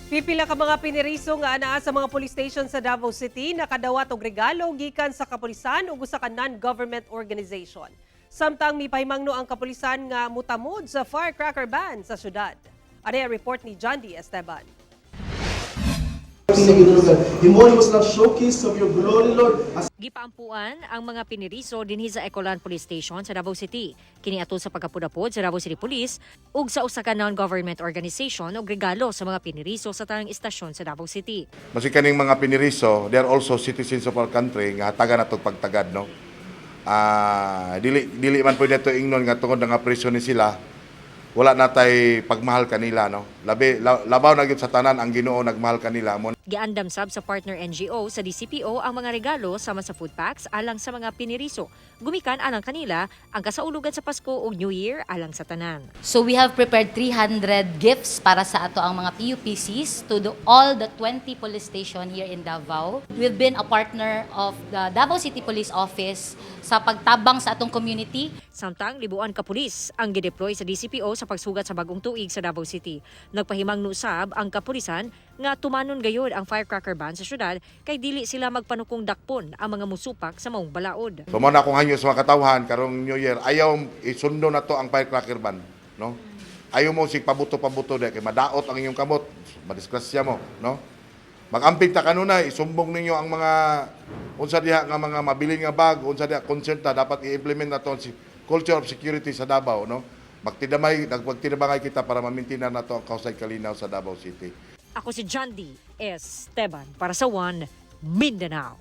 Pipila ka mga piniriso nga anaa sa mga police station sa Davao City nakadawat og regalo gikan sa kapulisan ug usa ka non-government organization. Samtang mipahimangno ang kapulisan nga mutamod sa firecracker ban sa syudad. Ari ang report ni John D. Esteban. Himoli was not showcase of your glory, Lord. Gipaampuan ang mga piniriso dinhi sa Ecolan Police Station sa Davao City. Kini atol sa pagkapudapod sa Davao City Police ug sa usa ka non-government organization og regalo sa mga piniriso sa tanang istasyon sa Davao City. Masig kaning mga piniriso, they are also citizens of our country nga taga natog pagtagad, no. Dili man pwede to ingnon nga tungod nga presyo ni sila. Wala natay pagmahal kanila, no. Labaw na gyud sa tanan ang Ginoo nagmahal kanila. Giandam sab sa partner NGO sa DCPO ang mga regalo sama sa food packs alang sa mga piniriso. Gumikan alang kanila ang kasaulugan sa Pasko ug New Year alang sa tanan. So we have prepared 300 gifts para sa ato ang mga PUPCs to all the 20 police station here in Davao. We've been a partner of the Davao City Police Office sa pagtabang sa atong community. Samtang libuan ka pulis ang gideploy sa DCPO sa pagsugat sa bagong tuig sa Davao City. Nagpahimangno sab ang kapulisan nga tumanon gayud ang firecracker ban sa syudad kay dili sila magpanukong dakpon ang mga musupak sa maong balaod. So mo na akong hanyo sa mga katawhan karong New Year, ayaw isundo na to ang firecracker ban, no. Ayaw mo sig pabuto-pabuto kay madaot ang inyong kamot, madisgrasya mo, no. Magamping ta kanunay, isumbong ninyo ang mga unsa diha nga mga mabilin nga bag, unsa diha concern ta dapat i-implement na to si culture of security sa Davao, no. Nagpagtidamay kita para mamintinan na to ang kausay kalinaw sa Davao City. Ako si John D. Esteban para sa One Mindanao.